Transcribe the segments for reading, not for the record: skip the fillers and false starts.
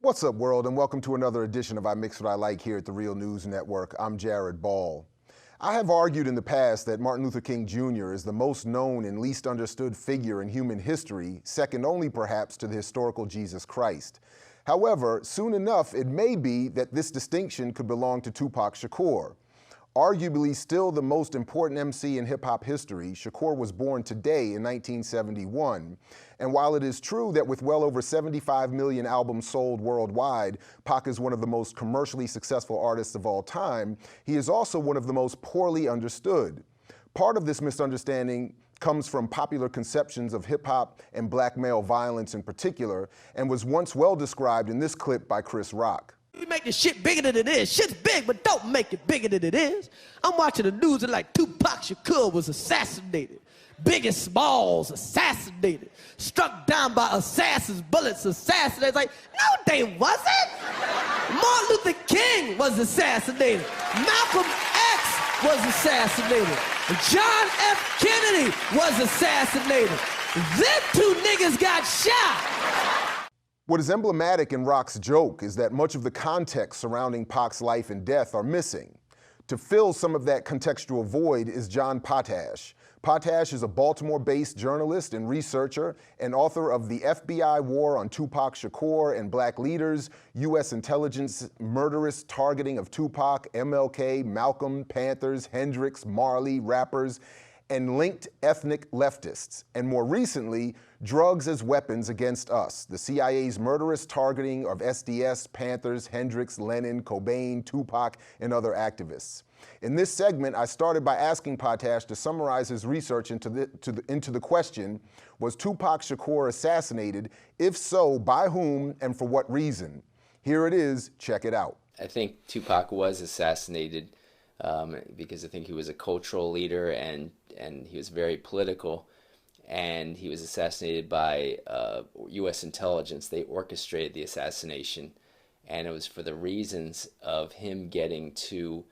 What's up, world, and welcome to another edition of I Mix What I Like here at the Real News Network. I'm Jared Ball. I have argued in the past that Martin Luther King Jr. is the most known and least understood figure in human history, second only perhaps to the historical Jesus Christ. However, soon enough, it may be that this distinction could belong to Tupac Shakur. Arguably still the most important MC in hip-hop history, Shakur was born today in 1971. And while it is true that with well over 75 million albums sold worldwide, Pac is one of the most commercially successful artists of all time, he is also one of the most poorly understood. Part of this misunderstanding comes from popular conceptions of hip-hop and black male violence in particular, and was once well described in this clip by Chris Rock. You make the shit bigger than it is. Shit's big, but don't make it bigger than it is. I'm watching the news and like Tupac Shakur was assassinated. Biggie Smalls assassinated. Struck down by assassins, bullets assassinated. Like, no, they wasn't. Martin Luther King was assassinated. Malcolm X was assassinated. John F. Kennedy was assassinated. Them two niggas got shot. What is emblematic in Rock's joke is that much of the context surrounding Pac's life and death are missing. To fill some of that contextual void is John Potash. Potash is a Baltimore-based journalist and researcher and author of The FBI War on Tupac Shakur and Black Leaders, U.S. Intelligence Murderous Targeting of Tupac, MLK, Malcolm, Panthers, Hendrix, Marley, Rappers, and Linked Ethnic Leftists, and more recently, Drugs as Weapons Against Us, the CIA's murderous targeting of SDS, Panthers, Hendrix, Lennon, Cobain, Tupac, and other activists. In this segment, I started by asking Potash to summarize his research into the question, was Tupac Shakur assassinated? If so, by whom and for what reason? Here it is, check it out. I think Tupac was assassinated because I think he was a cultural leader and he was very political, and he was assassinated by U.S. intelligence. They orchestrated the assassination, and it was for the reasons of him getting to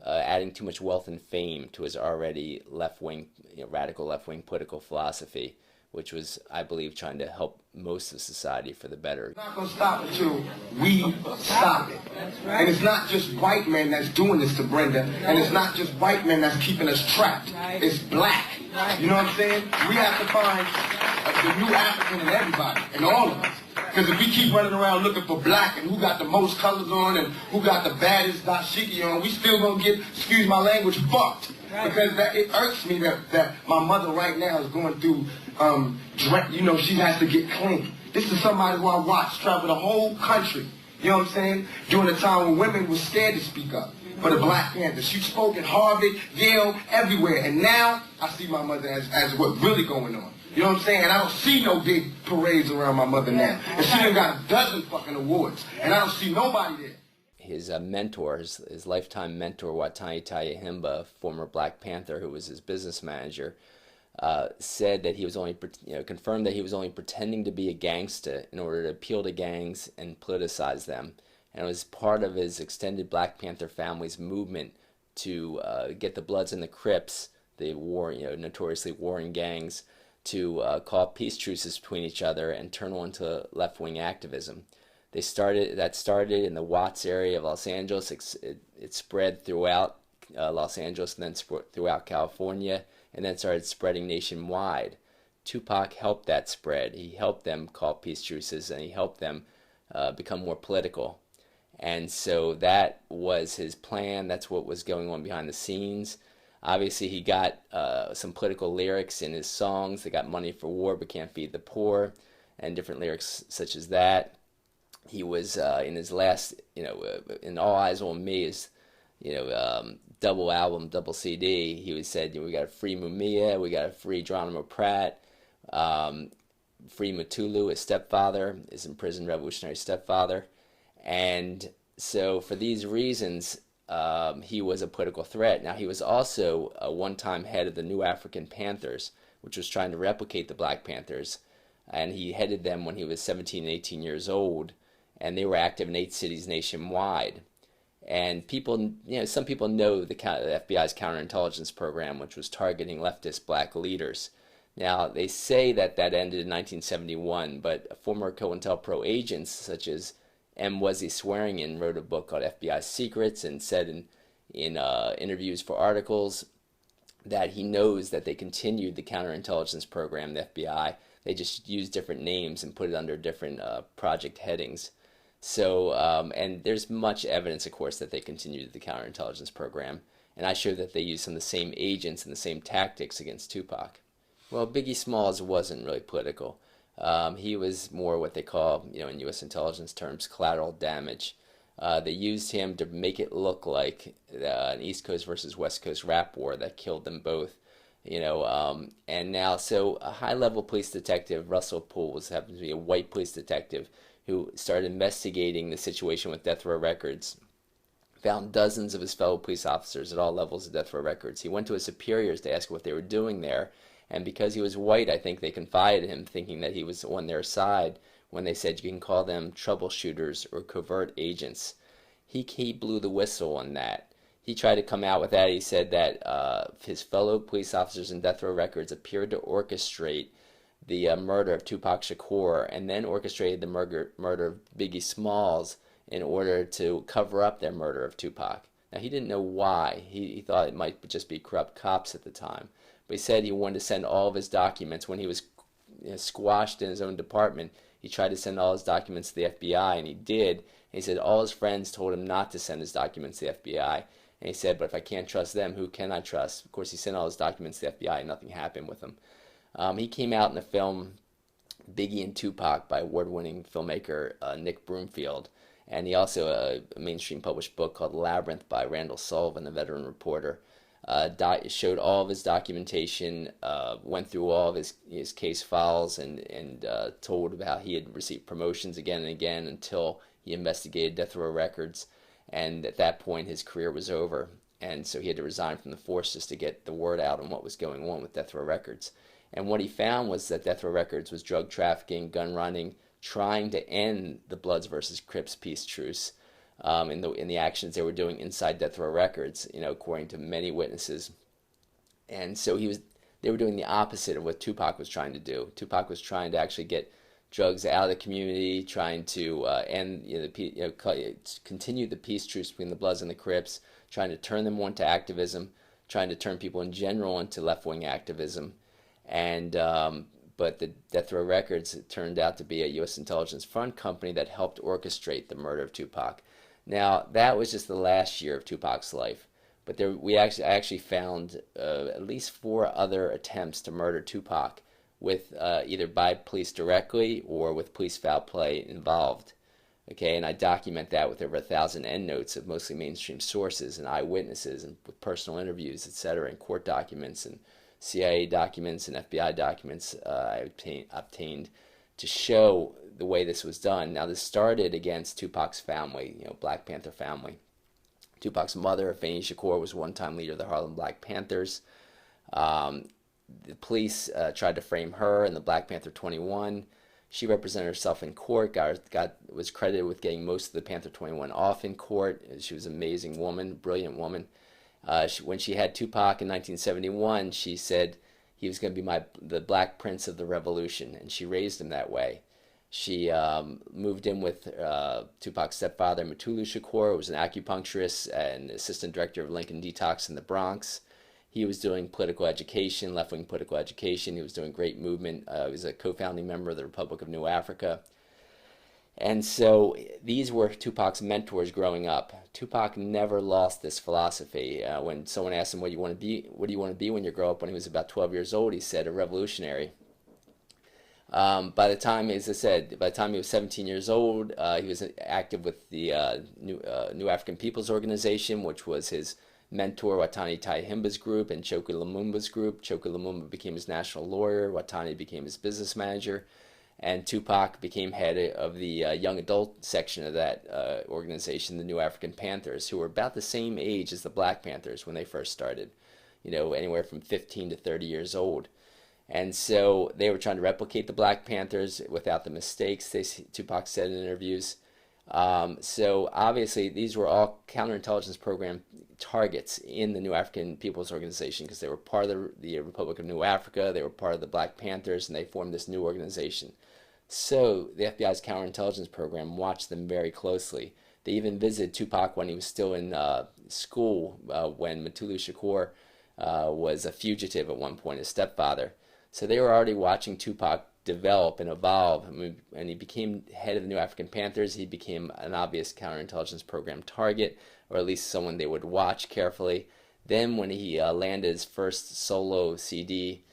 adding too much wealth and fame to his already left-wing, radical left-wing political philosophy, which was, I believe, trying to help most of society for the better. It's not going to stop until we stop it. And it's not just white men that's doing this to Brenda, and it's not just white men that's keeping us trapped. It's black. You know what I'm saying? We have to find the new African in everybody, in all of us. Because if we keep running around looking for black and who got the most colors on and who got the baddest dashiki on, we still going to get, excuse my language, fucked. Because it irks me that my mother right now is going through, she has to get clean. This is somebody who I watched travel the whole country, you know what I'm saying, during a time when women were scared to speak up for the Black Panthers. She spoke at Harvard, Yale, everywhere. And now I see my mother as what's really going on. You know what I'm saying? And I don't see no big parades around my mother now. And she done got a dozen fucking awards. And I don't see nobody there. His mentor, his lifetime mentor, Watani Tayahimba, former Black Panther, who was his business manager, said that he was only, confirmed that he was only pretending to be a gangster in order to appeal to gangs and politicize them. And it was part of his extended Black Panther family's movement to get the Bloods and the Crips, the notoriously warring gangs, to call peace truces between each other and turn on to left-wing activism. That started in the Watts area of Los Angeles. It spread throughout Los Angeles and then throughout California, and then started spreading nationwide. Tupac helped that spread. He helped them call peace truces, and he helped them become more political. And so that was his plan. That's what was going on behind the scenes. Obviously, he got some political lyrics in his songs. They got money for war but can't feed the poor, and different lyrics such as that. He was in his last, in All Eyes on Me, his, double album, double CD. He said, we got a free Mumia, we got a free Geronimo Pratt, free Mutulu, his stepfather, his imprisoned revolutionary stepfather, and so for these reasons, he was a political threat. Now, he was also a one-time head of the New African Panthers, which was trying to replicate the Black Panthers, and he headed them when he was 17 and 18 years old, and they were active in 8 cities nationwide. And people, some people know the FBI's counterintelligence program, which was targeting leftist black leaders. Now, they say that ended in 1971, but former COINTELPRO agents, such as and was he swearing in, wrote a book called FBI Secrets, and said in interviews for articles that he knows that they continued the counterintelligence program, the FBI. They just used different names and put it under different project headings. So, and there's much evidence, of course, that they continued the counterintelligence program. And I showed that they used some of the same agents and the same tactics against Tupac. Well, Biggie Smalls wasn't really political. He was more what they call, in U.S. intelligence terms, collateral damage. They used him to make it look like an East Coast versus West Coast rap war that killed them both. And now, so a high-level police detective, Russell Poole, happens to be a white police detective who started investigating the situation with Death Row Records, found dozens of his fellow police officers at all levels of Death Row Records. He went to his superiors to ask what they were doing there, and because he was white, I think they confided in him, thinking that he was on their side, when they said you can call them troubleshooters or covert agents. He blew the whistle on that. He tried to come out with that. He said that his fellow police officers in Death Row Records appeared to orchestrate the murder of Tupac Shakur, and then orchestrated the murder of Biggie Smalls in order to cover up their murder of Tupac. Now, he didn't know why. He thought it might just be corrupt cops at the time. But he said he wanted to send all of his documents. When he was squashed in his own department, he tried to send all his documents to the FBI, and he did. And he said all his friends told him not to send his documents to the FBI. And he said, but if I can't trust them, who can I trust? Of course, he sent all his documents to the FBI, and nothing happened with them. He came out in the film Biggie and Tupac by award-winning filmmaker Nick Broomfield. And he also, a mainstream published book called Labyrinth by Randall Sullivan, a veteran reporter, showed all of his documentation, went through all of his case files, and told about how he had received promotions again and again until he investigated Death Row Records. And at that point, his career was over. And so he had to resign from the force just to get the word out on what was going on with Death Row Records. And what he found was that Death Row Records was drug trafficking, gun running, trying to end the Bloods versus Crips peace truce in the actions they were doing inside Death Row Records, according to many witnesses. And so they were doing the opposite of what Tupac was trying to do. Tupac was trying to actually get drugs out of the community, trying to continue the peace truce between the Bloods and the Crips, trying to turn them on to activism, trying to turn people in general into left-wing activism. And but the Death Row Records turned out to be a U.S. intelligence front company that helped orchestrate the murder of Tupac. Now, that was just the last year of Tupac's life. But I actually found at least 4 other attempts to murder Tupac, with either by police directly or with police foul play involved. Okay, and I document that with over 1,000 endnotes of mostly mainstream sources and eyewitnesses, and with personal interviews, etc., and court documents and CIA documents and FBI documents I obtained to show the way this was done. Now, this started against Tupac's family, Black Panther family. Tupac's mother, Afeni Shakur, was one-time leader of the Harlem Black Panthers. The police tried to frame her in the Black Panther 21. She represented herself in court, was credited with getting most of the Panther 21 off in court. She was an amazing woman, brilliant woman. When she had Tupac in 1971, she said he was going to be the Black Prince of the Revolution, and she raised him that way. She moved in with Tupac's stepfather, Mutulu Shakur, who was an acupuncturist and assistant director of Lincoln Detox in the Bronx. He was doing political education, left-wing political education. He was doing great movement. He was a co-founding member of the Republic of New Africa. And so these were Tupac's mentors growing up. Tupac never lost this philosophy. When someone asked him, what do you want to be when you grow up? When he was about 12 years old, he said, a revolutionary. By the time he was 17 years old, he was active with the New African People's Organization, which was his mentor Watani Tayahimba's group and Choku Lumumba's group. Choku Lumumba became his national lawyer. Watani became his business manager. And Tupac became head of the young adult section of that organization, the New African Panthers, who were about the same age as the Black Panthers when they first started, anywhere from 15 to 30 years old. And so they were trying to replicate the Black Panthers without the mistakes, Tupac said in interviews. So obviously these were all counterintelligence program targets in the New African People's Organization, because they were part of the Republic of New Africa, they were part of the Black Panthers, and they formed this new organization. So the FBI's counterintelligence program watched them very closely. They even visited Tupac when he was still in school, when Tupac Shakur was a fugitive at one point, his stepfather. So they were already watching Tupac develop and evolve. I mean, and he became head of the New African Panthers. He became an obvious counterintelligence program target, or at least someone they would watch carefully. Then when he landed his first solo CD,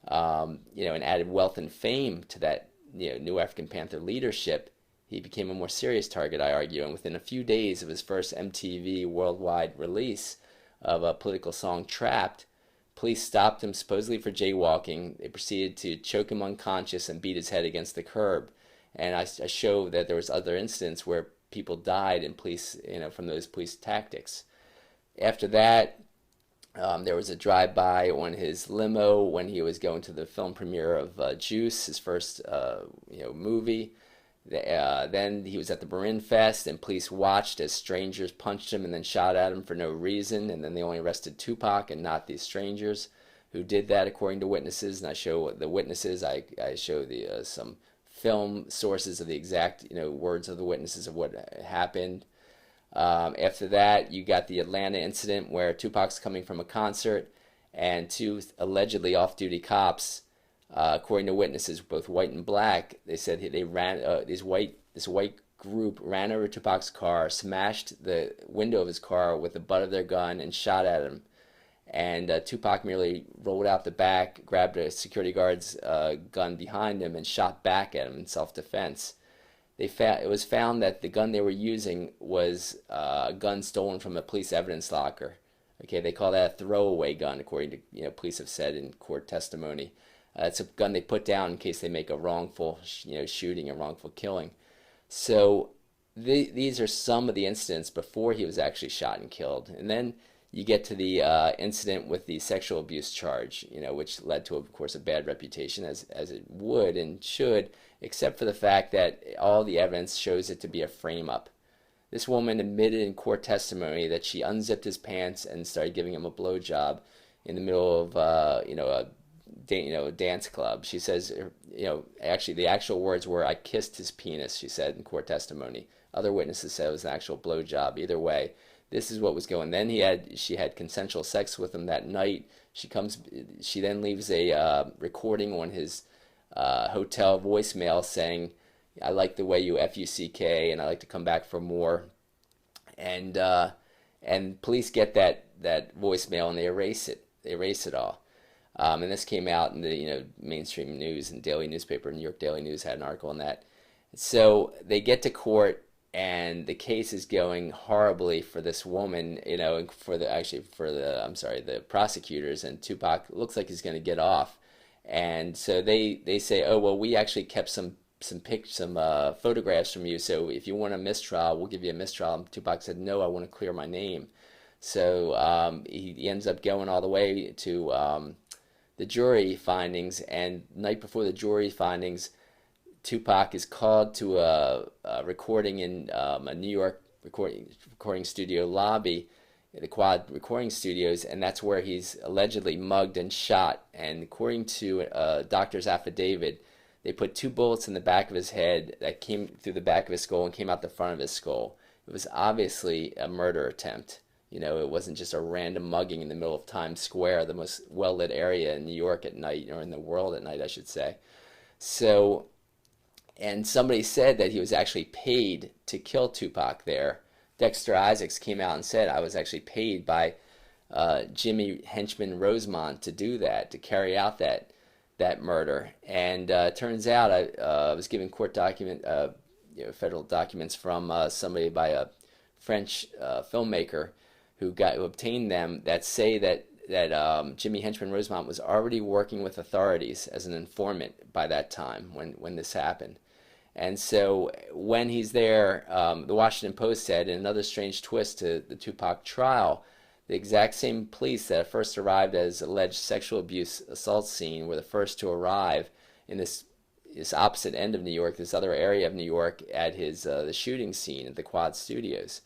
and added wealth and fame to that New African Panther leadership, he became a more serious target, I argue. And within a few days of his first MTV worldwide release of a political song, Trapped, police stopped him supposedly for jaywalking. They proceeded to choke him unconscious and beat his head against the curb. And I show that there was other incidents where people died in police, from those police tactics. After that, there was a drive-by on his limo when he was going to the film premiere of Juice, his first movie. Then he was at the Marin Fest, and police watched as strangers punched him and then shot at him for no reason. And then they only arrested Tupac and not these strangers who did that, according to witnesses. And I show the witnesses. I show the some film sources of the exact words of the witnesses of what happened. After that, you got the Atlanta incident where Tupac's coming from a concert, and two allegedly off-duty cops, according to witnesses, both white and black, they said they ran this white group ran over Tupac's car, smashed the window of his car with the butt of their gun, and shot at him. And Tupac merely rolled out the back, grabbed a security guard's gun behind him, and shot back at him in self-defense. It was found that the gun they were using was a gun stolen from a police evidence locker. Okay, they call that a throwaway gun, according to police have said in court testimony. It's a gun they put down in case they make a wrongful shooting, a wrongful killing. So these are some of the incidents before he was actually shot and killed. And then you get to the incident with the sexual abuse charge, which led to, of course, a bad reputation, as it would and should, except for the fact that all the evidence shows it to be a frame-up. This woman admitted in court testimony that she unzipped his pants and started giving him a blowjob in the middle of, a dance club. She says, actually the actual words were, "I kissed his penis," she said in court testimony. Other witnesses said it was an actual blowjob. Either way, this is what was going. Then she had consensual sex with him that night. She then leaves a recording on his hotel voicemail saying, "I like the way you fuck, and I like to come back for more." And police get that voicemail and they erase it. They erase it all. And this came out in the mainstream news and daily newspaper. New York Daily News had an article on that. So they get to court, and the case is going horribly for this woman. For the prosecutors, and Tupac looks like he's going to get off. And so they say, "Oh well, we actually kept some photographs from you. So if you want a mistrial, we'll give you a mistrial." And Tupac said, "No, I want to clear my name." So he ends up going all the way to the jury findings, and night before the jury findings, Tupac is called to a recording in a New York recording studio lobby, the Quad Recording Studios, and that's where he's allegedly mugged and shot. And according to a doctor's affidavit, they put 2 bullets in the back of his head that came through the back of his skull and came out the front of his skull. It was obviously a murder attempt. It wasn't just a random mugging in the middle of Times Square, the most well-lit area in New York at night, or in the world at night, I should say. So, and somebody said that he was actually paid to kill Tupac there. Dexter Isaacs came out and said, "I was actually paid by Jimmy Henchman Rosemont to do that, to carry out that murder." And turns out I was given court federal documents from somebody by a French filmmaker who obtained them that say that Jimmy Henchman Rosemont was already working with authorities as an informant by that time when this happened. And so when he's there, the Washington Post said, in another strange twist to the Tupac trial, the exact same police that first arrived as alleged sexual abuse assault scene were the first to arrive in this opposite end of New York, this other area of New York, at the shooting scene at the Quad Studios.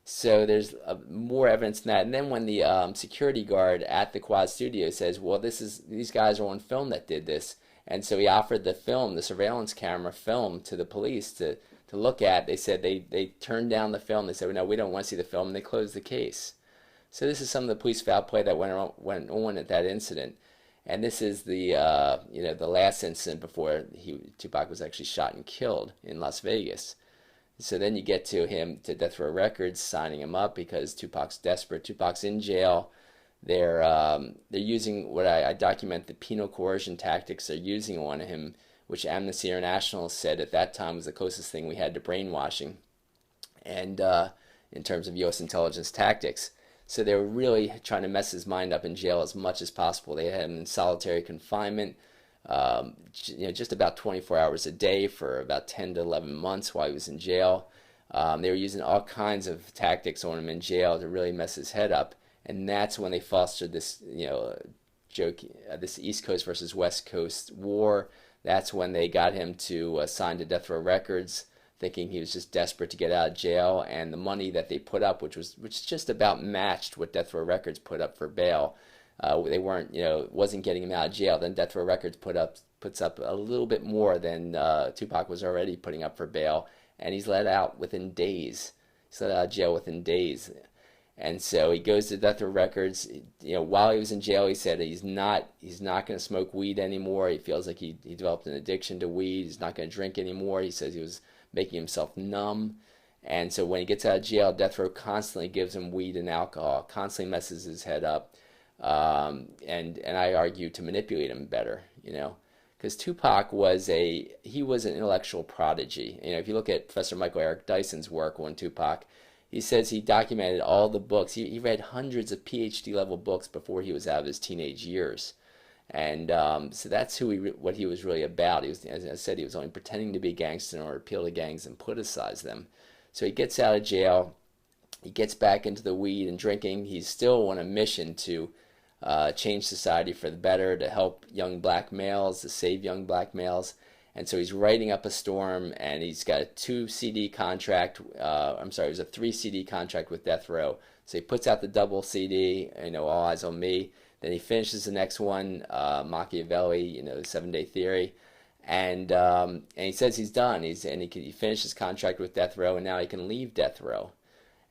So there's more evidence than that. And then when the security guard at the Quad Studio says, "Well, these guys are on film that did this," And so he offered the film, the surveillance camera film, to the police to look at. They said they turned down the film. They said, no, we don't want to see the film, and they closed the case. So this is some of the police foul play that went on at that incident. And this is the the last incident before Tupac was actually shot and killed in Las Vegas. So then you get to Death Row Records signing him up because Tupac's desperate. Tupac's in jail. They're using what I document, the penal coercion tactics they're using on him, which Amnesty International said at that time was the closest thing we had to brainwashing, and in terms of U.S. intelligence tactics. So they were really trying to mess his mind up in jail as much as possible. They had him in solitary confinement, just about 24 hours a day for about 10 to 11 months while he was in jail. They were using all kinds of tactics on him in jail to really mess his head up. And that's when they fostered this, joke, this East Coast versus West Coast war. That's when they got him to sign to Death Row Records, thinking he was just desperate to get out of jail. And the money that they put up, which just about matched what Death Row Records put up for bail. They weren't, wasn't getting him out of jail. Then Death Row Records puts up a little bit more than Tupac was already putting up for bail, and he's let out within days. He's let out of jail within days. And so he goes to Death Row Records. While he was in jail, he said he's not going to smoke weed anymore. He feels like he developed an addiction to weed. He's not going to drink anymore. He says he was making himself numb. And so when he gets out of jail, Death Row constantly gives him weed and alcohol, constantly messes his head up, and I argue to manipulate him better, because Tupac was an intellectual prodigy. If you look at Professor Michael Eric Dyson's work on Tupac, he says he documented all the books. He read hundreds of PhD level books before he was out of his teenage years, and so that's what he was really about. He was, as I said, he was only pretending to be a gangster in order to appeal to gangs and politicize them. So he gets out of jail, he gets back into the weed and drinking. He's still on a mission to change society for the better, to help young black males, to save young black males. And so he's writing up a storm, and he's got a 2 CD contract. It was a 3 CD contract with Death Row. So he puts out the double CD, All Eyes on Me. Then he finishes the next one, Machiavelli, the 7-Day Theory. And he says he's done. He finished his contract with Death Row, and now he can leave Death Row.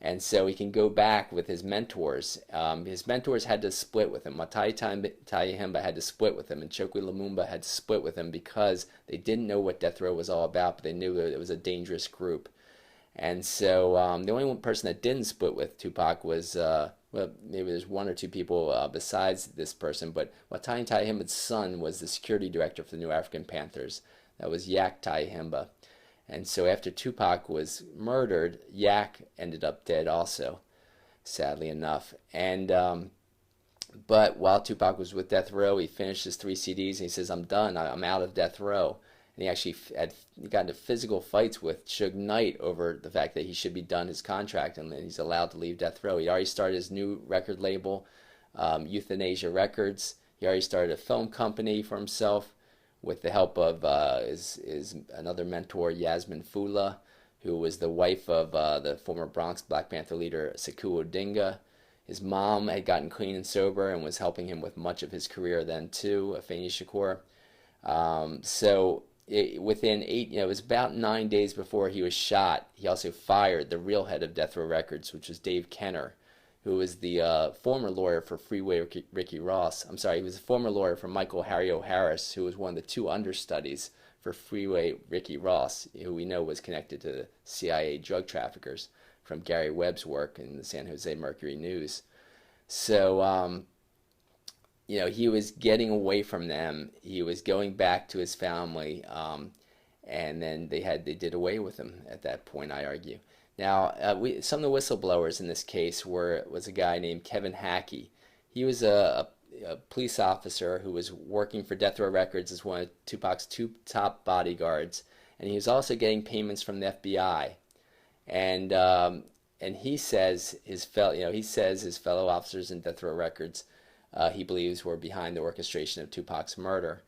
And so he can go back with his mentors. His mentors had to split with him. Matai Himba had to split with him, and Chokwe Lumumba had to split with him because they didn't know what Death Row was all about, but they knew it was a dangerous group. And so the only one person that didn't split with Tupac was, maybe there's 1 or 2 people besides this person, but Matai Himba's son was the security director for the New African Panthers. That was Yak Tai Himba. And so after Tupac was murdered, Yak ended up dead also, sadly enough. And but while Tupac was with Death Row, he finished his 3 CDs, and he says, I'm done, I'm out of Death Row. And he actually got into physical fights with Suge Knight over the fact that he should be done his contract and that he's allowed to leave Death Row. He already started his new record label, Euthanasia Records. He already started a film company for himself, with the help of his another mentor, Yasmin Fula, who was the wife of the former Bronx Black Panther leader, Sekou Odinga. His mom had gotten clean and sober and was helping him with much of his career then too, Afeni Shakur. Within 8, it was about 9 days before he was shot, he also fired the real head of Death Row Records, which was Dave Kenner, who was the former lawyer for Freeway Ricky Ross. He was a former lawyer for Michael Harry O'Harris, who was one of the 2 understudies for Freeway Ricky Ross, who we know was connected to the CIA drug traffickers from Gary Webb's work in the San Jose Mercury News. So, he was getting away from them. He was going back to his family, and then they did away with him at that point, I argue. Now, some of the whistleblowers in this case was a guy named Kevin Hackey. He was a police officer who was working for Death Row Records as one of Tupac's 2 top bodyguards, and he was also getting payments from the FBI. And he says his fellow officers in Death Row Records he believes were behind the orchestration of Tupac's murder.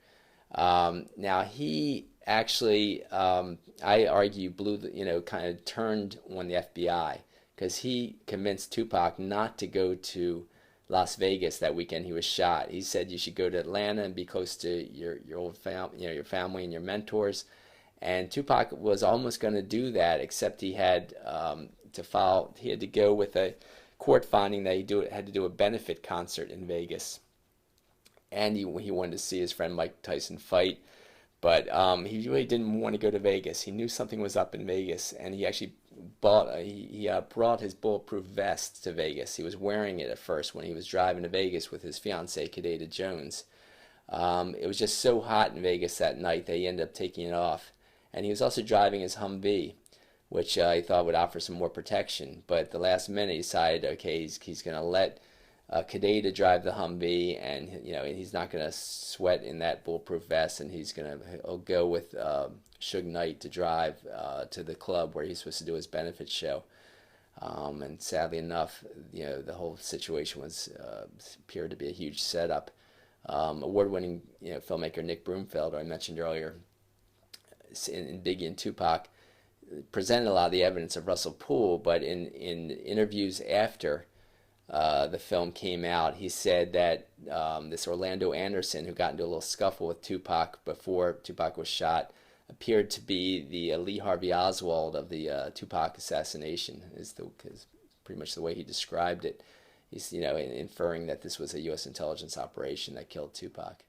Now he actually, I argue, kind of turned on the FBI, because he convinced Tupac not to go to Las Vegas that weekend he was shot. He said you should go to Atlanta and be close to your old your family and your mentors. And Tupac was almost going to do that, except he had he had to go with a court finding that he had to do a benefit concert in Vegas, and he wanted to see his friend Mike Tyson fight, but he really didn't want to go to Vegas. He knew something was up in Vegas, and he actually brought his bulletproof vest to Vegas. He was wearing it at first when he was driving to Vegas with his fiancée Kadada Jones. It was just so hot in Vegas that night that he ended up taking it off, and he was also driving his Humvee, which he thought would offer some more protection. But at the last minute, he decided, okay, he's going to let Kadada drive the Humvee, and he's not going to sweat in that bulletproof vest, and he'll go with Suge Knight to drive to the club where he's supposed to do his benefit show. And sadly enough, the whole situation appeared to be a huge setup. Award-winning filmmaker Nick Broomfield, who I mentioned earlier, in Biggie and Tupac, presented a lot of the evidence of Russell Poole, but in interviews after the film came out, he said that this Orlando Anderson, who got into a little scuffle with Tupac before Tupac was shot, appeared to be the Lee Harvey Oswald of the Tupac assassination, is pretty much the way he described it. He's inferring that this was a U.S. intelligence operation that killed Tupac.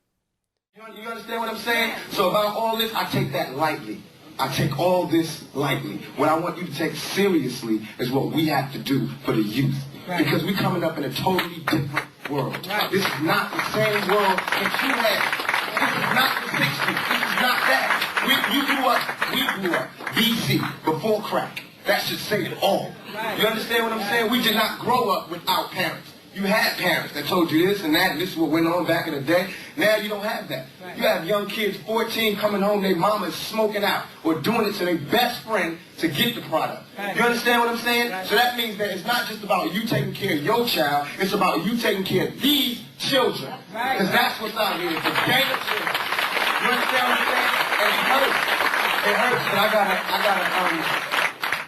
You understand what I'm saying? So about all this, I take that lightly. I take all this lightly. What I want you to take seriously is what we have to do for the youth. Right. Because we're coming up in a totally different world. Right. This is not the same world that you had. This is not the 60s. This is not that. We grew up BC, before crack. That should say it all. Right. You understand what I'm saying? We did not grow up without parents. You had parents that told you this and that, and this is what went on back in the day. Now you don't have that. Right. You have young kids, 14, coming home, their mama is smoking out or doing it to their best friend to get the product. Right. You understand what I'm saying? Right. So that means that it's not just about you taking care of your child, it's about you taking care of these children. Because that's what's out here. It's a gang of children. You understand what I'm saying? And it hurts. It hurts,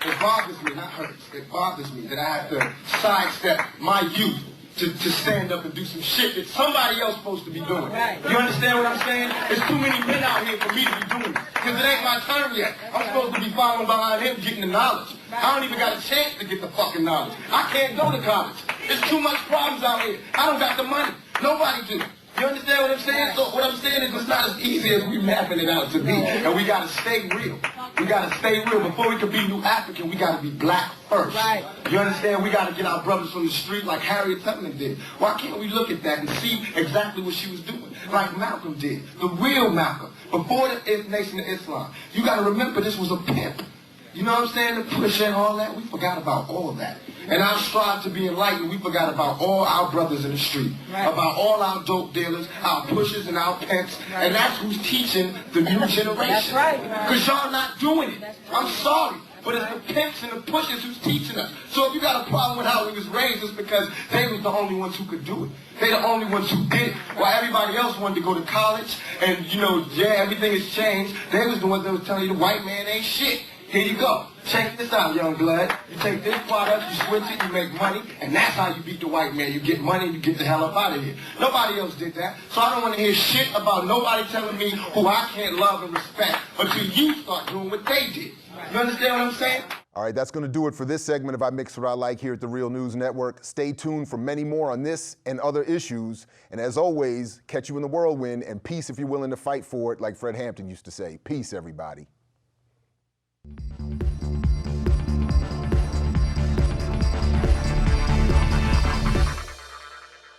but it bothers me, not hurts. It bothers me that I have to sidestep my youth to stand up and do some shit that somebody else supposed to be doing. Right. You understand what I'm saying? There's too many men out here for me to be doing it. Because it ain't my turn yet. I'm supposed to be following behind him getting the knowledge. I don't even got a chance to get the fucking knowledge. I can't go to college. There's too much problems out here. I don't got the money. Nobody do. You understand what I'm saying? So what I'm saying is it's not as easy as we mapping it out to be. And we got to stay real. We got to stay real. Before we can be New African, we got to be black first. Right. You understand? We got to get our brothers from the street like Harriet Tubman did. Why can't we look at that and see exactly what she was doing? Like Malcolm did. The real Malcolm. Before the Nation of Islam. You got to remember this was a pimp. You know what I'm saying? The push and all that. We forgot about all of that. And our strive to be enlightened, we forgot about all our brothers in the street. Right. About all our dope dealers, our pushers and our pimps. Right. And that's who's teaching the new generation. That's right. Because y'all not doing it. Right. I'm sorry. But it's the pimps and the pushers who's teaching us. So if you got a problem with how we was raised, it's because they was the only ones who could do it. They the only ones who did it. While everybody else wanted to go to college and, everything has changed. They was the ones that was telling you the white man ain't shit. Here you go. Check this out, young blood. You take this product, you switch it, you make money, and that's how you beat the white man. You get money, you get the hell up out of here. Nobody else did that. So I don't want to hear shit about nobody telling me who I can't love and respect until you start doing what they did. You understand what I'm saying? All right, that's going to do it for this segment of I Mix What I Like here at the Real News Network. Stay tuned for many more on this and other issues. And as always, catch you in the whirlwind, and peace if you're willing to fight for it, like Fred Hampton used to say. Peace, everybody.